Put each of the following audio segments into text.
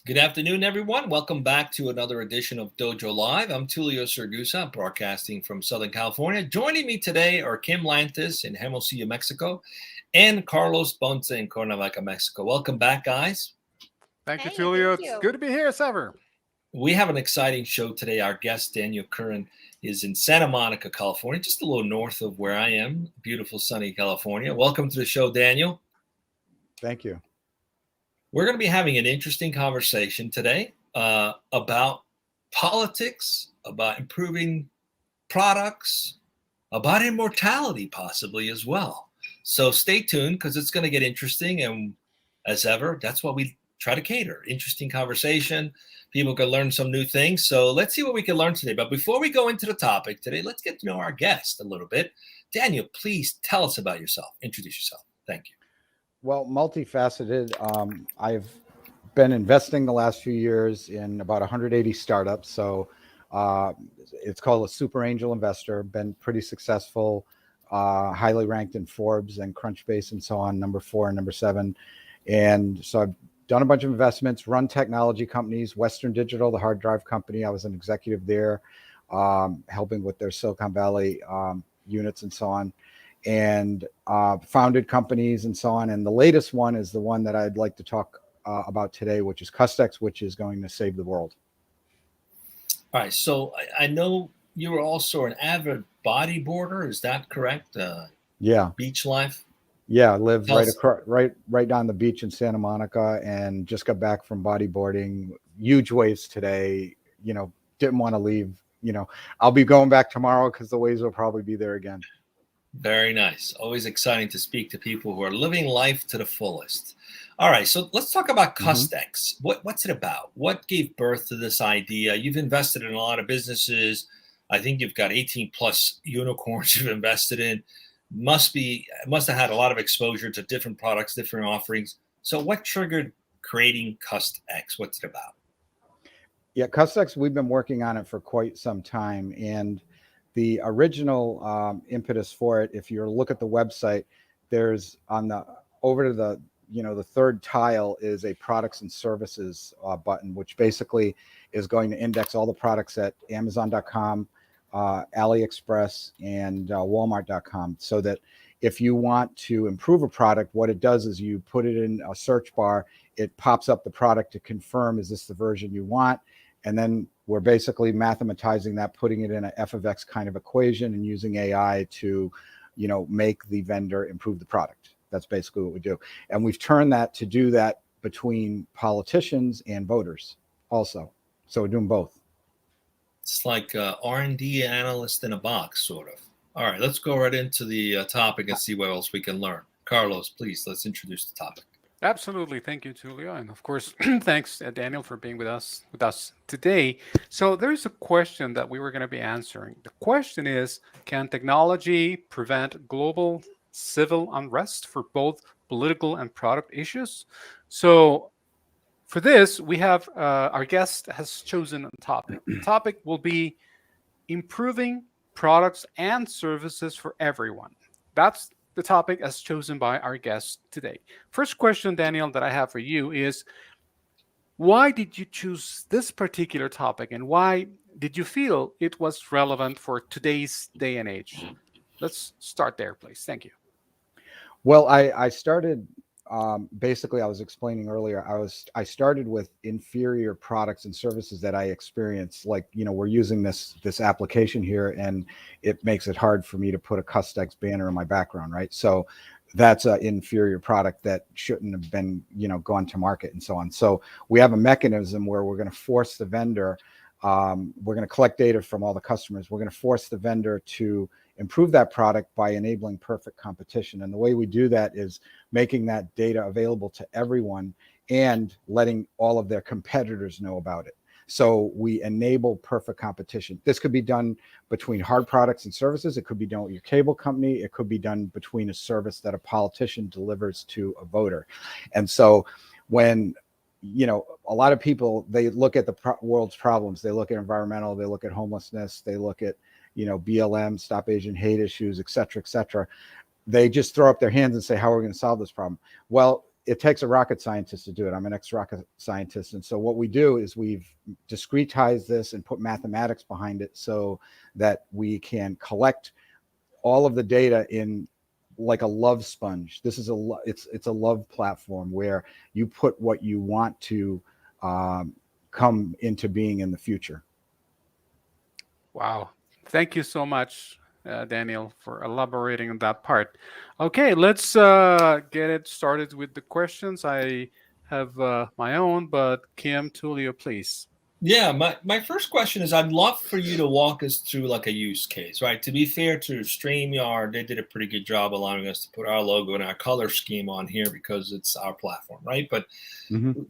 Good afternoon, everyone. Welcome back to another edition of Dojo Live. I'm Tulio Sergusa, broadcasting from Southern California. Joining me today are Kim Lantis in Hermosillo, Mexico, and Carlos Ponce in Cuernavaca, Mexico. Welcome back, guys. Thank you, Hey, Tulio. thank It's you. good to be here as ever. We have an exciting show today. Our guest, Daniel Curran, is in Santa Monica, California, just a little north of where I am, beautiful, sunny California. Welcome to the show, Daniel. Thank you. We're going to be having an interesting conversation today about politics, about improving products, about immortality possibly as well. So stay tuned because it's going to get interesting. And as ever, that's what we try to cater. Interesting conversation. People can learn some new things. So let's see what we can learn today. But before we go into the topic today, let's get to know our guest a little bit. Daniel, please tell us about yourself. Introduce yourself. Thank you. Well, multifaceted. I've been investing the last few years in about 180 startups. So it's called a super angel investor. Been pretty successful, highly ranked in Forbes and Crunchbase and so on, number 4 and number 7. And so I've done a bunch of investments, run technology companies, Western Digital, the hard drive company. I was an executive there, helping with their Silicon Valley units and so on, and founded companies and so on. And the latest one is the one that I'd like to talk about today, which is CustEx, which is going to save the world. All right. So I know you were also an avid bodyboarder. Is that correct? Yeah. Beach life. Yeah. I live Tell right us- across, right down the beach in Santa Monica, and just got back from bodyboarding. Huge waves today. Didn't want to leave. I'll be going back tomorrow because the waves will probably be there again. Very nice. Always exciting to speak to people who are living life to the fullest. All right, so let's talk about CustEx. What's it about? What gave birth to this idea? You've invested in a lot of businesses. I think you've got 18 plus unicorns you've invested in. Must have had a lot of exposure to different products, different offerings. So what triggered creating CustEx? What's it about? Yeah, CUSTX, we've been working on it for quite some time. And the original impetus for it, if you look at the website, there's over to the third tile is a products and services button, which basically is going to index all the products at Amazon.com, AliExpress, and Walmart.com, so that if you want to improve a product, what it does is you put it in a search bar, it pops up the product to confirm, is this the version you want? And then we're basically mathematizing that, putting it in a f of x kind of equation and using AI to, make the vendor improve the product. That's basically what we do. And we've turned that to do that between politicians and voters also. So we're doing both. It's like R&D analyst in a box, sort of. All right, let's go right into the topic and see what else we can learn. Carlos, please, let's introduce the topic. Absolutely. Thank you, Tulio. And of course, thanks, Daniel, for being with us today. So there's a question that we were going to be answering. The question is, can technology prevent global civil unrest for both political and product issues? So for this, we have our guest has chosen a topic. The topic will be improving products and services for everyone. That's the topic as chosen by our guest today. First question, Daniel, that I have for you is, why did you choose this particular topic, and why did you feel it was relevant for today's day and age? Let's start there, please. Thank you. Well, I started, basically, I was explaining earlier, I started with inferior products and services that I experienced. Like, we're using this application here, and it makes it hard for me to put a CustEx banner in my background, right? So that's an inferior product that shouldn't have been, gone to market and so on. So we have a mechanism where we're going to force the vendor, we're going to collect data from all the customers. We're going to force the vendor to improve that product by enabling perfect competition. And the way we do that is making that data available to everyone and letting all of their competitors know about it. So we enable perfect competition. This could be done between hard products and services. It could be done with your cable company. It could be done between a service that a politician delivers to a voter. And so when a lot of people, they look at the world's problems. They look at environmental, they look at homelessness, they look at, BLM, Stop Asian Hate issues, et cetera, et cetera. They just throw up their hands and say, how are we going to solve this problem? Well, it takes a rocket scientist to do it. I'm an ex-rocket scientist. And so what we do is we've discretized this and put mathematics behind it so that we can collect all of the data in like a love sponge. This is it's a love platform where you put what you want to come into being in the future. Wow. Thank you so much, Daniel, for elaborating on that part. Okay, let's get it started with the questions. I have my own, but Kim, Tulio, please. Yeah, my first question is I'd love for you to walk us through like a use case, right? To be fair to StreamYard, they did a pretty good job allowing us to put our logo and our color scheme on here because it's our platform, right? But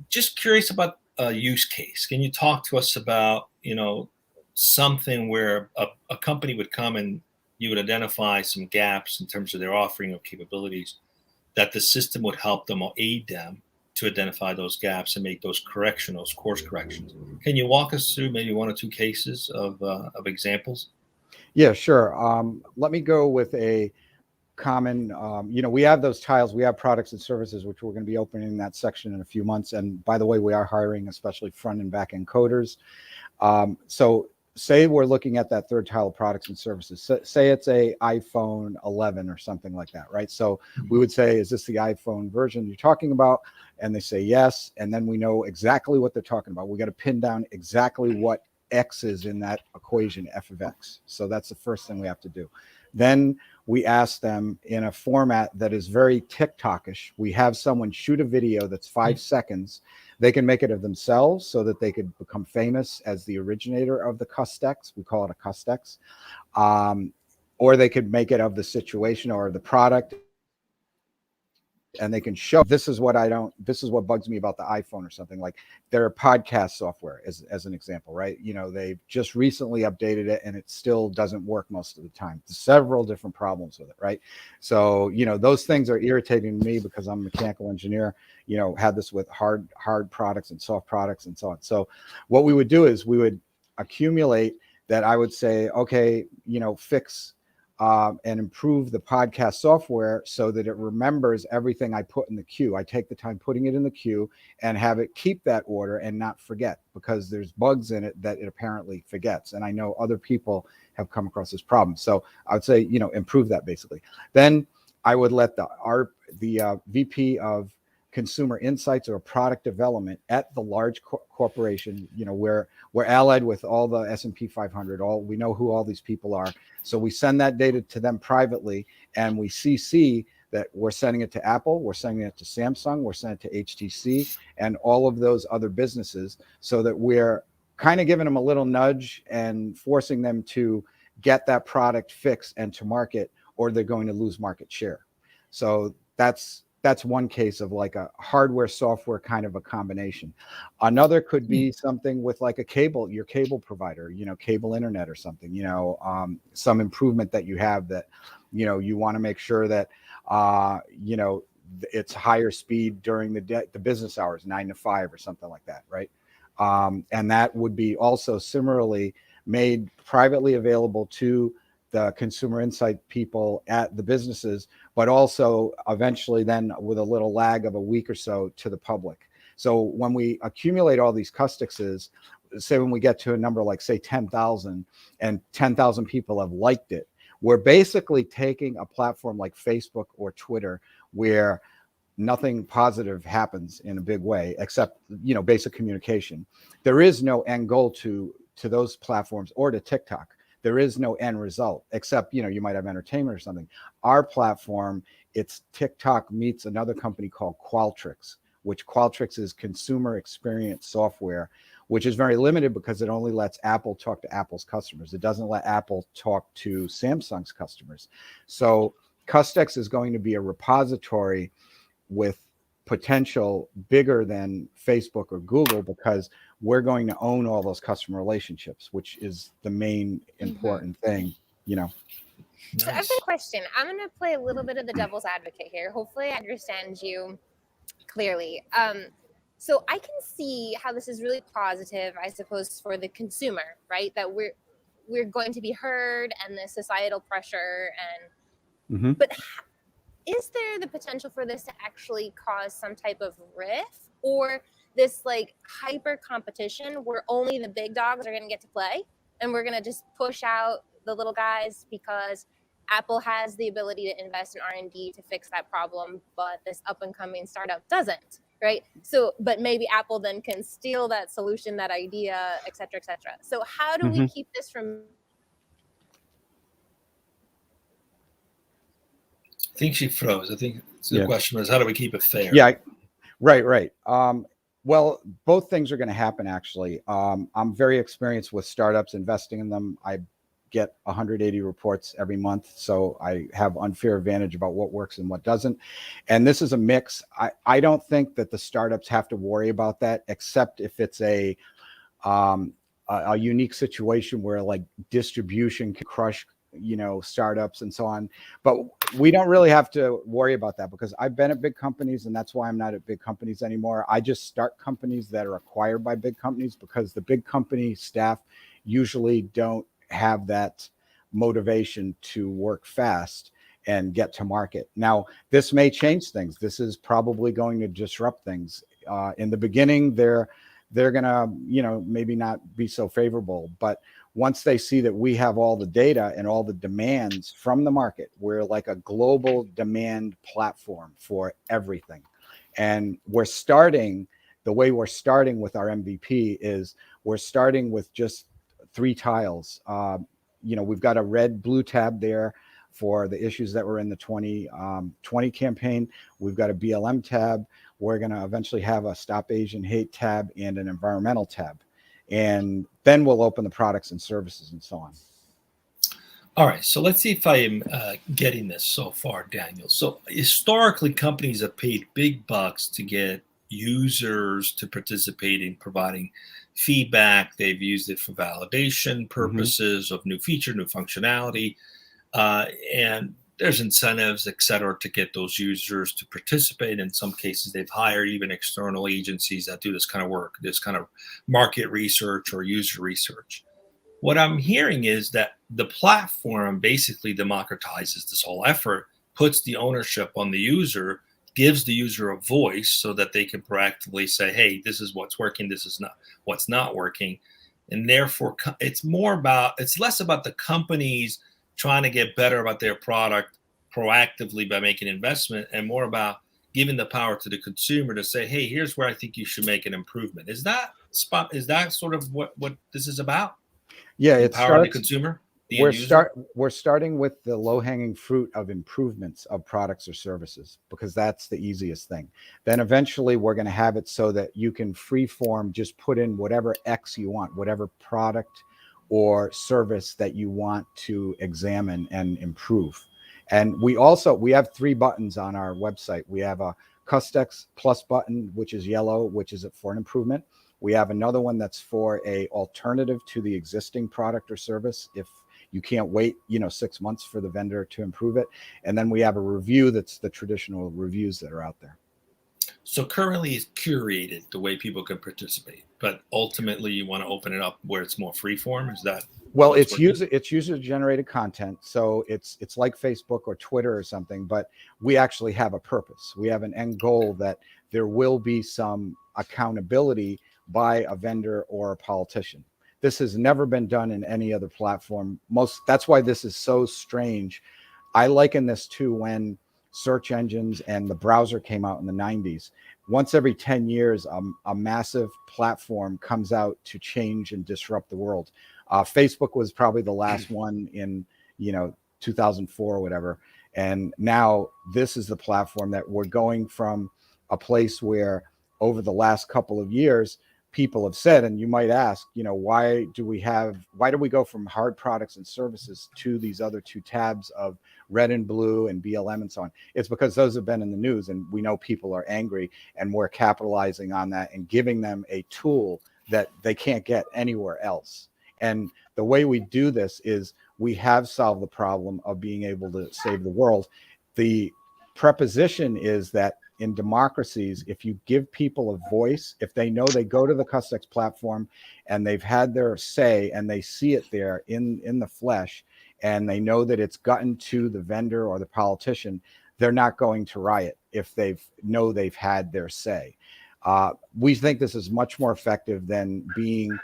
just curious about a use case. Can you talk to us about, something where a company would come and you would identify some gaps in terms of their offering of capabilities that the system would help them or aid them to identify those gaps and make those course corrections. Can you walk us through maybe one or two cases of examples? Yeah, sure. Let me go with a common, we have those tiles, we have products and services, which we're going to be opening that section in a few months. And by the way, we are hiring, especially front and back end coders. So say we're looking at that third tile of products and services. Say it's a iPhone 11 or something like that, right? So we would say, is this the iPhone version you're talking about? And they say yes. And then we know exactly what they're talking about. We got to pin down exactly what X is in that equation, f of X. So that's the first thing we have to do. Then we ask them in a format that is very TikTok-ish. We have someone shoot a video that's 5 seconds. They can make it of themselves so that they could become famous as the originator of the CUSTX. We call it a CUSTX. Or they could make it of the situation or the product. And they can show this is what bugs me about the iPhone or something, like their podcast software as an example, right? They've just recently updated it and it still doesn't work most of the time. There's several different problems with it, right? So, those things are irritating to me because I'm a mechanical engineer, had this with hard products and soft products and so on. So what we would do is we would accumulate that. I would say, okay, fix and improve the podcast software so that it remembers everything I put in the queue. I take the time putting it in the queue and have it keep that order and not forget, because there's bugs in it that it apparently forgets. And I know other people have come across this problem. So I would say, improve that basically. Then I would let the VP of consumer insights or product development at the large corporation, we're allied with all the S&P 500, we know who all these people are. So we send that data to them privately and we CC that we're sending it to Apple, we're sending it to Samsung, we're sending it to HTC and all of those other businesses, so that we're kind of giving them a little nudge and forcing them to get that product fixed and to market, or they're going to lose market share. So that's one case of like a hardware software kind of a combination. Another could be something with like your cable provider, cable internet or something, some improvement that you have that, you want to make sure that, it's higher speed during the business hours, 9 to 5 or something like that. Right. And that would be also similarly made privately available to the consumer insight people at the businesses, but also eventually then with a little lag of a week or so to the public. So when we accumulate all these CUSTXs, say when we get to a number like say 10,000 and 10,000 people have liked it, we're basically taking a platform like Facebook or Twitter where nothing positive happens in a big way except, basic communication. There is no end goal to those platforms or to TikTok. There is no end result except, you might have entertainment or something. Our platform, it's TikTok meets another company called Qualtrics, which Qualtrics is consumer experience software, which is very limited because it only lets Apple talk to Apple's customers. It doesn't let Apple talk to Samsung's customers. So CustEx is going to be a repository with potential bigger than Facebook or Google, because we're going to own all those customer relationships, which is the main important thing, So I have a question. I'm going to play a little bit of the devil's advocate here. Hopefully I understand you clearly. So I can see how this is really positive, I suppose, for the consumer, right? That we're going to be heard and the societal pressure but is there the potential for this to actually cause some type of rift, or this like hyper competition where only the big dogs are going to get to play and we're going to just push out the little guys because Apple has the ability to invest in R&D to fix that problem, but this up and coming startup doesn't, right? So, but maybe Apple then can steal that solution, that idea, et cetera, et cetera. So how do we keep this from... I think she froze. I think the question was, how do we keep it fair? Yeah, right. Well, both things are going to happen, actually. I'm very experienced with startups, investing in them. I get 180 reports every month, so I have unfair advantage about what works and what doesn't. And this is a mix. I don't think that the startups have to worry about that, except if it's a unique situation where like distribution can crush, startups and so on. But we don't really have to worry about that, because I've been at big companies, and that's why I'm not at big companies anymore. I just start companies that are acquired by big companies, because the big company staff usually don't have that motivation to work fast and get to market. Now, this may change things. This is probably going to disrupt things. In the beginning, they're gonna, maybe not be so favorable, but once they see that we have all the data and all the demands from the market, we're like a global demand platform for everything. And the way we're starting with our MVP is we're starting with just 3 tiles. We've got a red blue tab there for the issues that were in the 2020 campaign. We've got a BLM tab. We're going to eventually have a Stop Asian Hate tab and an environmental tab. And then we'll open the products and services and so on. All right, so let's see if I am getting this so far, Daniel. So historically, companies have paid big bucks to get users to participate in providing feedback. They've used it for validation purposes of new feature, new functionality, and there's incentives, et cetera, to get those users to participate. In some cases, they've hired even external agencies that do this kind of work, this kind of market research or user research. What I'm hearing is that the platform basically democratizes this whole effort, puts the ownership on the user, gives the user a voice so that they can proactively say, hey, this is what's working, this is not what's not working. And therefore, it's less about the companies trying to get better about their product proactively by making investment, and more about giving the power to the consumer to say, hey, here's where I think you should make an improvement. Is that sort of what this is about? Yeah, empowering the consumer. We're starting with the low-hanging fruit of improvements of products or services, because that's the easiest thing. Then eventually we're going to have it so that you can freeform just put in whatever X you want, whatever product or service that you want to examine and improve. And we have 3 buttons on our website. We have a CUSTEX plus button, which is yellow, which is for an improvement. We have another one that's for a alternative to the existing product or service if you can't wait 6 months for the vendor to improve it. And then we have a review that's the traditional reviews that are out there. So currently it's curated the way people can participate, but ultimately you want to open it up where it's more freeform. Is that? Well, it's user generated content. So it's like Facebook or Twitter or something, but we actually have a purpose. We have an end goal that there will be some accountability by a vendor or a politician. This has never been done in any other platform. That's why this is so strange. I liken this to when search engines and the browser came out in the 90s. Once every 10 years, a massive platform comes out to change and disrupt the world. Facebook was probably the last one in 2004 or whatever. And now this is the platform that we're going from a place where over the last couple of years, people have said, and you might ask, why do we go from hard products and services to these other 2 tabs of red and blue and BLM and so on? It's because those have been in the news, and we know people are angry, and we're capitalizing on that and giving them a tool that they can't get anywhere else. And the way we do this is we have solved the problem of being able to save the world. The preposition is that in democracies, if you give people a voice, if they know they go to the CustEx platform and they've had their say and they see it there in the flesh, and they know that it's gotten to the vendor or the politician, they're not going to riot if they've had their say. We think this is much more effective than being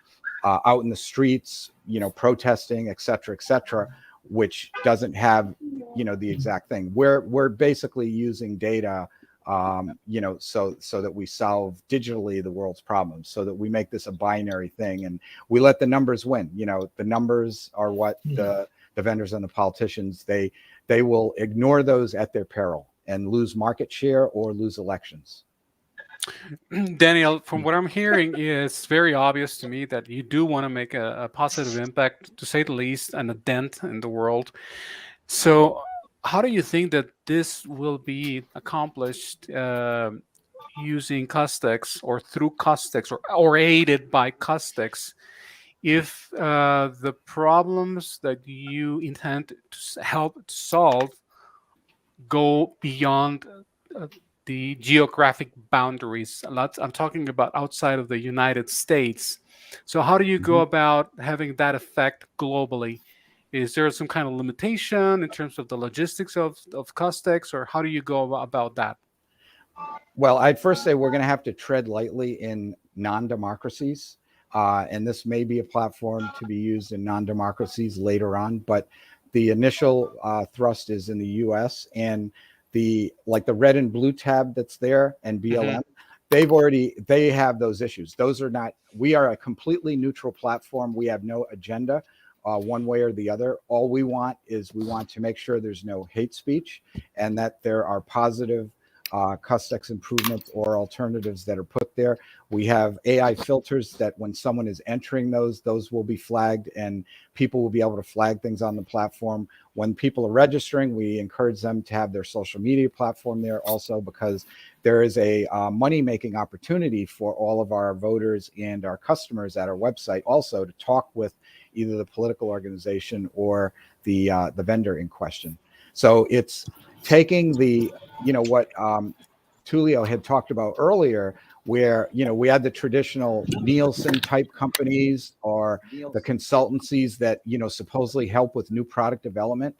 out in the streets, protesting, et cetera, which doesn't have, the exact thing. We're basically using data, so that we solve digitally the world's problems, so that we make this a binary thing, and we let the numbers win. The numbers are what the vendors and the politicians, they will ignore those at their peril and lose market share or lose elections. Daniel, from what I'm hearing, it's very obvious to me that you do want to make a positive impact, to say the least, and a dent in the world. So how do you think that this will be accomplished using CustEx or through CustEx or aided by CustEx, if the problems that you intend to help solve go beyond the geographic boundaries? I'm talking about outside of the United States. So how do you go about having that effect globally? Is there some kind of limitation in terms of the logistics of CustEx, or how do you go about that? Well, I'd first say we're going to have to tread lightly in non-democracies. And this may be a platform to be used in non-democracies later on, but the initial thrust is in the US, and the red and blue tab that's there and BLM, they have those issues. Those are not, we are a completely neutral platform. We have no agenda one way or the other. All we want to make sure there's no hate speech, and that there are positive CUSTX improvements or alternatives that are put there. We have AI filters that when someone is entering those will be flagged, and people will be able to flag things on the platform. When people are registering, we encourage them to have their social media platform there also, because there is a money-making opportunity for all of our voters and our customers at our website also to talk with either the political organization or the vendor in question. So it's taking the, what Tulio had talked about earlier, where, we had the traditional Nielsen type companies or the consultancies that, supposedly help with new product development.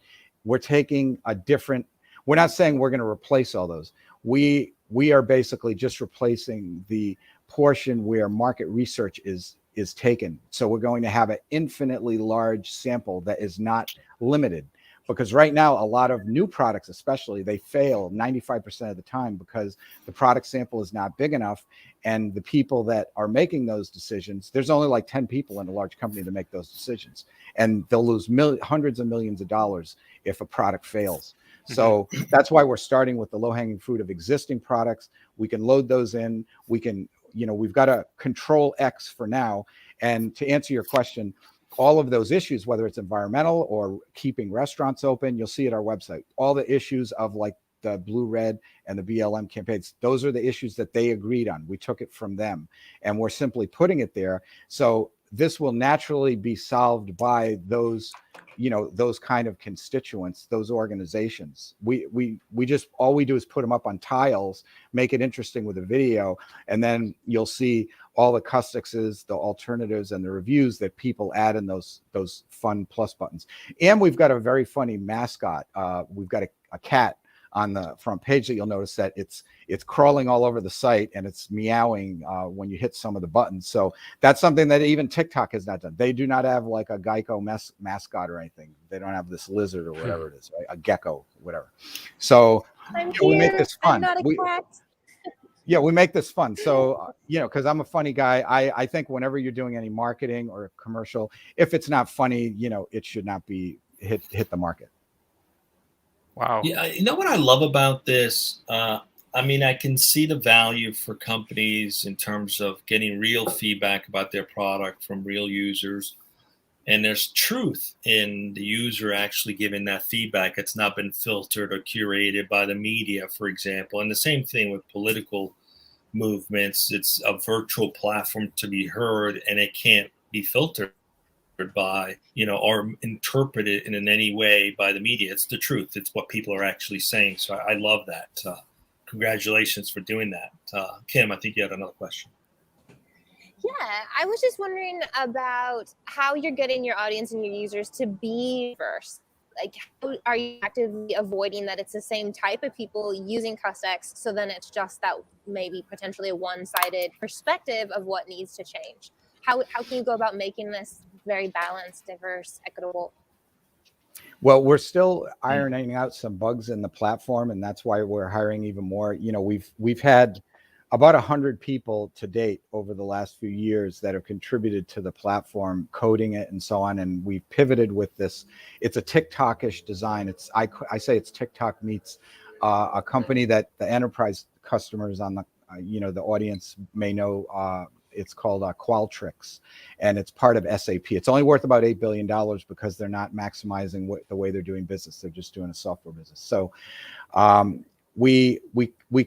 We're taking a different, we're not saying we're going to replace all those. We are basically just replacing the portion where market research is taken. So we're going to have an infinitely large sample that is not limited. Because right now, a lot of new products, especially, they fail 95% of the time because the product sample is not big enough. And the people that are making those decisions, there's only like 10 people in a large company to make those decisions. And they'll lose hundreds of millions of dollars if a product fails. So that's why we're starting with the low-hanging fruit of existing products. We can load those in. We can, we've got a control X for now. And to answer your question, all of those issues, whether it's environmental or keeping restaurants open, you'll see at our website, all the issues of like the blue, red, and the BLM campaigns, those are the issues that they agreed on. We took it from them, and we're simply putting it there. So this will naturally be solved by those, those kind of constituents, those organizations. We just, all we do is put them up on tiles, make it interesting with a video, and then you'll see all the CustExes, the alternatives, and the reviews that people add in those fun plus buttons. And we've got a very funny mascot. We've got a cat on the front page that you'll notice that it's crawling all over the site, and it's meowing when you hit some of the buttons. So that's something that even TikTok has not done. They do not have like a Geico mascot or anything. They don't have this lizard or whatever it is, right? A gecko, whatever. So we make this fun. I'm not a cat. Yeah, we make this fun. So, because I'm a funny guy, I think whenever you're doing any marketing or a commercial, if it's not funny, it should not be hit the market. Wow. Yeah, you know what I love about this? I can see the value for companies in terms of getting real feedback about their product from real users. And there's truth in the user actually giving that feedback. It's not been filtered or curated by the media, for example. And the same thing with political movements. It's a virtual platform to be heard, and it can't be filtered by, or interpreted in any way by the media. It's the truth. It's what people are actually saying. So I love that. Congratulations for doing that. Kim, I think you had another question. Yeah, I was just wondering about how you're getting your audience and your users to be first. like, how are you actively avoiding that it's the same type of people using CustEx, so then it's just that maybe potentially a one-sided perspective of what needs to change? How can you go about making this very balanced, diverse, equitable? Well, we're still ironing out some bugs in the platform, and that's why we're hiring even more. You know, we've had about 100 people to date over the last few years that have contributed to the platform, coding it and so on. And we've pivoted with this. It's a TikTok-ish design. It's I say it's TikTok meets a company that the enterprise customers on the the audience may know. It's called Qualtrics, and it's part of SAP. It's only worth about $8 billion because they're not maximizing the way they're doing business. They're just doing a software business. So we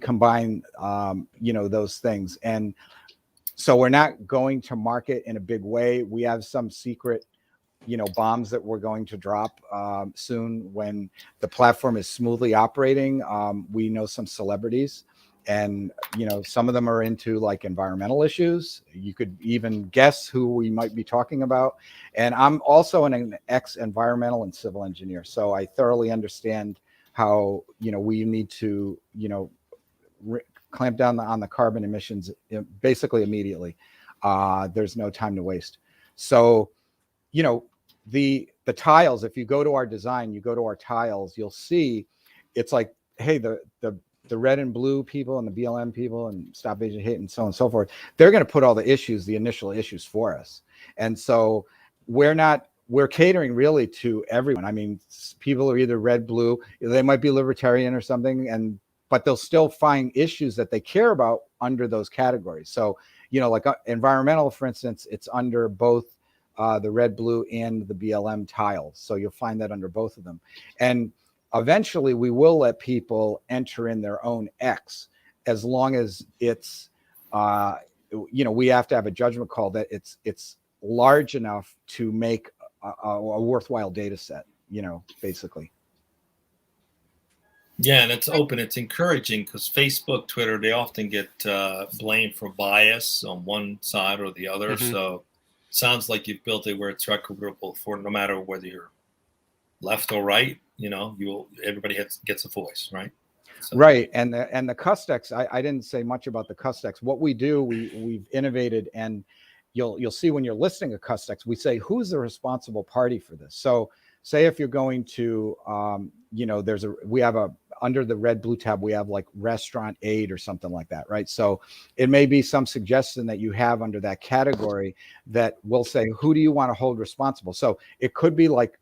combine those things, and so we're not going to market in a big way. We have some secret bombs that we're going to drop soon when the platform is smoothly operating. We know some celebrities, and some of them are into like environmental issues. You could even guess who we might be talking about. And I'm also an ex-environmental and civil engineer, so I thoroughly understand how we need to clamp down on the carbon emissions basically immediately. There's no time to waste. So the tiles, if you go to our design, you go to our tiles, you'll see it's like, hey, the red and blue people and the BLM people and Stop Asian Hate and so on and so forth, they're going to put all the initial issues for us. And so we're catering really to everyone. I mean, people are either red, blue, they might be libertarian or something, but they'll still find issues that they care about under those categories. So, like environmental, for instance, it's under both the red, blue, and the BLM tiles. So you'll find that under both of them. And eventually we will let people enter in their own X, as long as it's, we have to have a judgment call that it's large enough to make a worthwhile data set, basically. Yeah, and it's open. It's encouraging because Facebook, Twitter, they often get blamed for bias on one side or the other. Mm-hmm. So it sounds like you've built it where it's equitable for no matter whether you're left or right. Everybody gets a voice, right? So. Right, and the CUSTEX. I didn't say much about the CUSTEX. What we do, we've innovated, and you'll see when you're listing a CUSTEX, we say who's the responsible party for this. So say if you're going to, we have under the red blue tab, we have like restaurant aid or something like that, right? So it may be some suggestion that you have under that category that will say, who do you want to hold responsible? So it could be like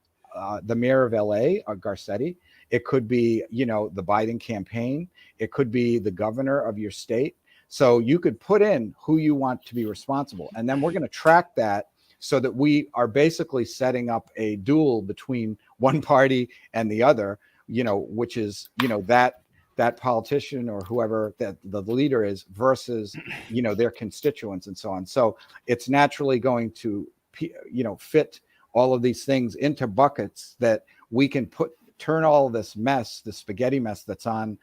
the mayor of LA, Garcetti. It could be, the Biden campaign. It could be the governor of your state. So you could put in who you want to be responsible. And then we're going to track that so that we are basically setting up a duel between one party and the other, which is, that politician or whoever that the leader is versus, their constituents and so on. So it's naturally going to, fit all of these things into buckets that we can turn all of this mess, the spaghetti mess that's on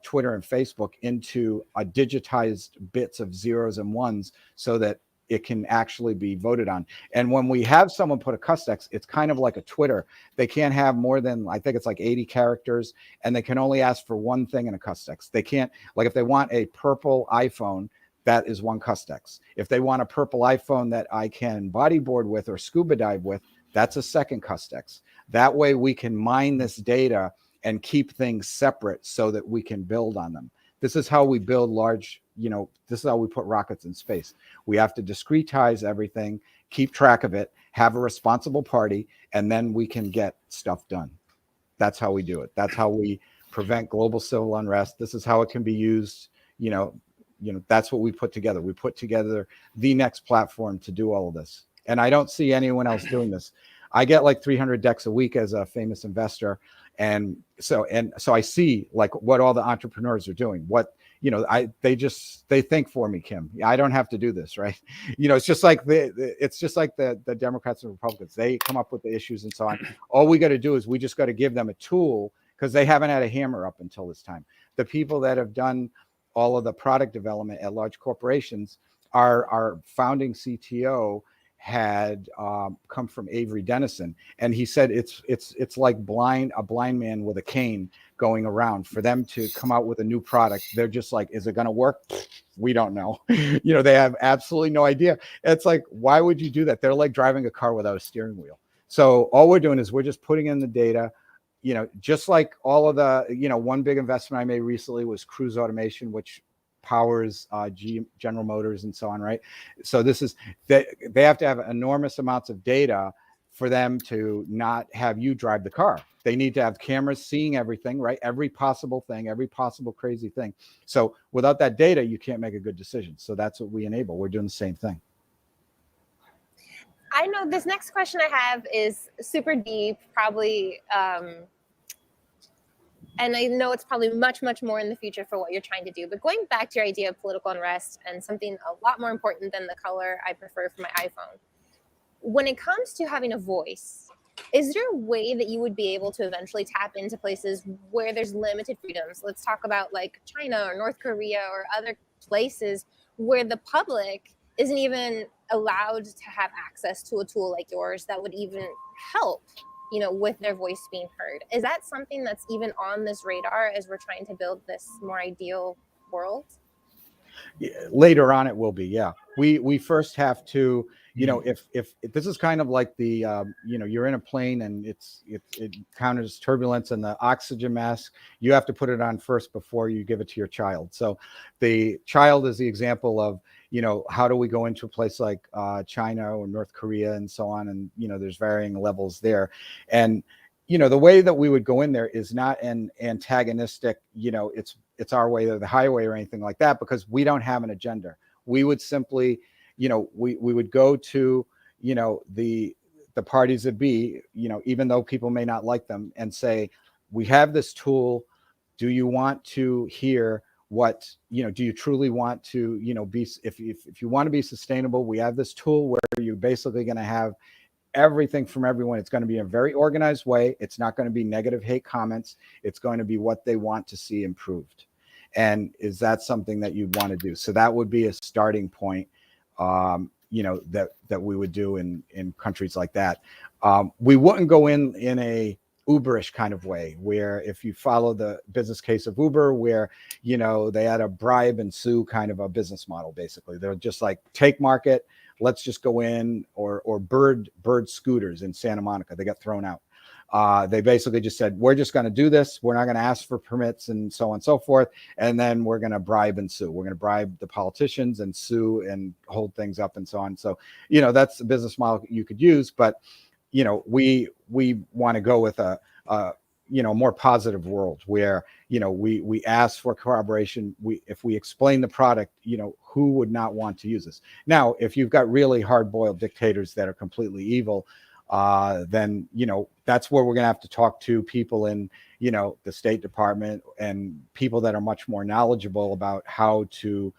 Twitter and Facebook, into a digitized bits of zeros and ones so that it can actually be voted on. And when we have someone put a CustEx, it's kind of like a Twitter. They can't have more than, I think it's like 80 characters, and they can only ask for one thing in a CustEx. They can't, like if they want a purple iPhone, that is one CustEx. If they want a purple iPhone that I can bodyboard with or scuba dive with, that's a second CustEx. That way we can mine this data and keep things separate so that we can build on them. This is how we build large, this is how we put rockets in space. We have to discretize everything, keep track of it, have a responsible party, and then we can get stuff done. That's how we do it. That's how we prevent global civil unrest. This is how it can be used. That's what we put together. We put together the next platform to do all of this. And I don't see anyone else doing this. I get like 300 decks a week as a famous investor. And so I see like what all the entrepreneurs are doing. They think for me, Kim. I don't have to do this, right? It's just like the Democrats and Republicans. They come up with the issues and so on. All we got to do is we just got to give them a tool, because they haven't had a hammer up until this time. The people that have done all of the product development at large corporations, our founding CTO had come from Avery Dennison, and he said it's like a blind man with a cane going around. For them to come out with a new product, they're just like, is it going to work? We don't know. They have absolutely no idea. It's like, why would you do that? They're like driving a car without a steering wheel. So all we're doing is we're just putting in the data, just like all of the, one big investment I made recently was Cruise Automation, which powers General Motors and so on, right? So this is, they have to have enormous amounts of data for them to not have you drive the car. They need to have cameras seeing everything, right? Every possible thing, every possible crazy thing. So without that data, you can't make a good decision. So that's what we enable. We're doing the same thing. I know this next question I have is super deep, probably, and I know it's probably much, much more in the future for what you're trying to do. But going back to your idea of political unrest and something a lot more important than the color I prefer for my iPhone, when it comes to having a voice, is there a way that you would be able to eventually tap into places where there's limited freedoms? Let's talk about like China or North Korea or other places where the public isn't even allowed to have access to a tool like yours that would even help, with their voice being heard. Is that something that's even on this radar as we're trying to build this more ideal world? Yeah, later on, it will be. Yeah, we first have to, if this is kind of like the, you're in a plane and it encounters turbulence and the oxygen mask, you have to put it on first before you give it to your child. So the child is the example of, how do we go into a place like China or North Korea and so on? And, there's varying levels there. And, the way that we would go in there is not an antagonistic, it's our way or the highway or anything like that, because we don't have an agenda. We would simply, we would go to, the parties that be, even though people may not like them, and say, we have this tool. Do you want to hear what, do you truly want to, be, if you want to be sustainable, we have this tool where you're basically going to have everything from everyone. It's going to be in a very organized way. It's not going to be negative hate comments. It's going to be what they want to see improved. And is that something that you'd want to do? So that would be a starting point, that we would do in countries like that. We wouldn't go in a Uberish kind of way, where if you follow the business case of Uber, where, they had a bribe and sue kind of a business model. Basically, they're just like, take market, let's just go in, or bird scooters in Santa Monica, they got thrown out. They basically just said, we're just going to do this. We're not going to ask for permits and so on and so forth. And then we're going to bribe and sue. We're going to bribe the politicians and sue and hold things up and so on. So, that's a business model you could use. But, we want to go with a more positive world where, we ask for corroboration. If we explain the product, who would not want to use this? Now, if you've got really hard-boiled dictators that are completely evil, then, that's where we're going to have to talk to people in, the State Department and people that are much more knowledgeable about how to,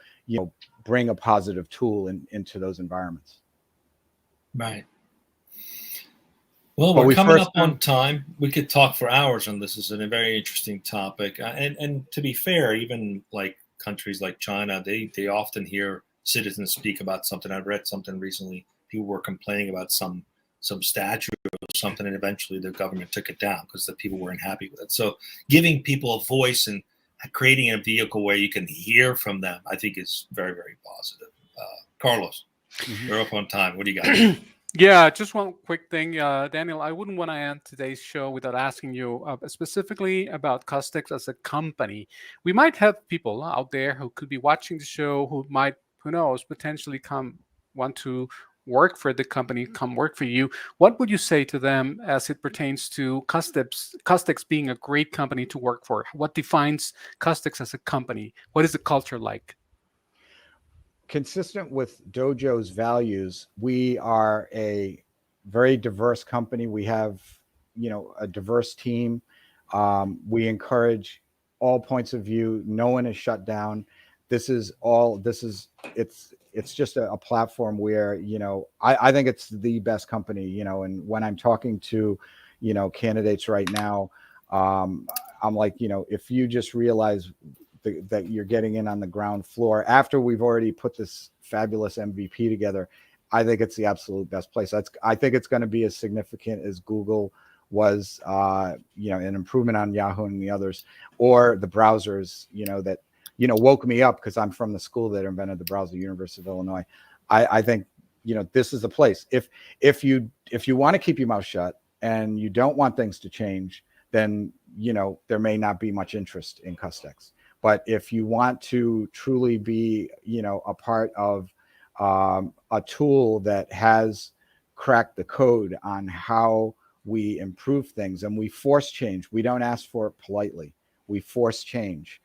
bring a positive tool into those environments. Right. Well, we're coming up on time. We could talk for hours on this. It's a very interesting topic. And to be fair, even like countries like China, they often hear citizens speak about something. I've read something recently. People were complaining about some statue or something, and eventually the government took it down because the people weren't happy with it. So giving people a voice and creating a vehicle where you can hear from them, I think is very, very positive. Carlos, we're up on time. What do you got? Yeah, just one quick thing, Daniel. I wouldn't want to end today's show without asking you specifically about CustEx as a company. We might have people out there who could be watching the show who might, who knows, potentially want to work for the company, come work for you. What would you say to them as it pertains to CustEx being a great company to work for? What defines CustEx as a company? What is the culture like? Consistent with Dojo's values, we are a very diverse company. We have, a diverse team. We encourage all points of view. No one is shut down. It's just a platform where, I think it's the best company, and when I'm talking to, candidates right now, I'm like, if you just realize that you're getting in on the ground floor after we've already put this fabulous MVP together, I think it's the absolute best place. I think it's going to be as significant as Google was, an improvement on Yahoo and the others, or the browsers, that, woke me up because I'm from the school that invented the browser, University of Illinois. I think, this is the place. If you want to keep your mouth shut and you don't want things to change, then, there may not be much interest in CustEx. But if you want to truly be, a part of a tool that has cracked the code on how we improve things, and we force change. We don't ask for it politely. We force change.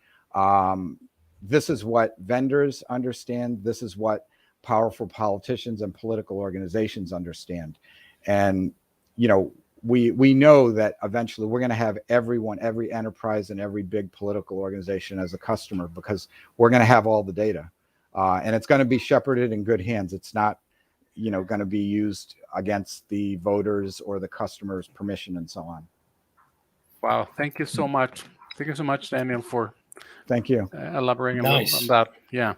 This is what vendors understand. This is what powerful politicians and political organizations understand. And, we know that eventually we're going to have everyone, every enterprise and every big political organization as a customer, because we're going to have all the data. And it's going to be shepherded in good hands. It's not, going to be used against the voters or the customer's permission and so on. Wow. Thank you so much. Thank you so much, Daniel, for elaborating a little on that. Yeah.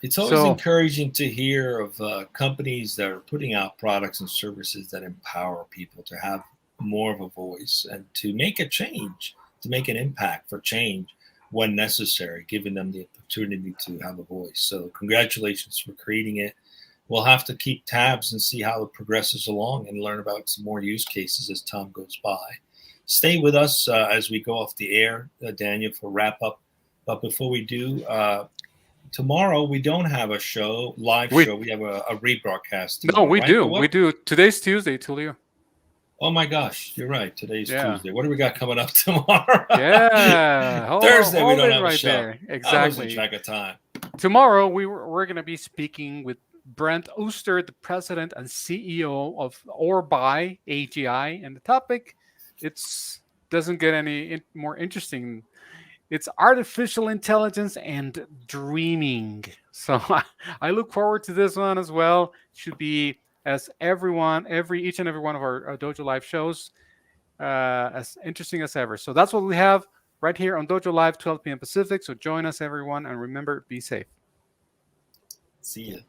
It's always encouraging to hear of companies that are putting out products and services that empower people to have more of a voice and to make a change, to make an impact for change when necessary, giving them the opportunity to have a voice. So congratulations for creating it. We'll have to keep tabs and see how it progresses along and learn about some more use cases as time goes by. Stay with us as we go off the air, Daniel, for wrap up. But before we do, tomorrow we don't have a show, show. We have a rebroadcast. Tomorrow, no, we do. We do. Today's Tuesday, Tulio. Oh my gosh, you're right. Today's Tuesday. What do we got coming up tomorrow? Yeah, Thursday we don't have right a show. There. Exactly. I losing track of time. Tomorrow we're going to be speaking with Brent Ooster, the president and CEO of Orbuy AGI, and the topic doesn't get any more interesting. It's artificial intelligence and dreaming. So I look forward to this one as well. It should be, as each and every one of our Dojo Live shows, as interesting as ever. So that's what we have right here on Dojo Live, 12 p.m. Pacific. So join us, everyone, and remember, be safe. See you.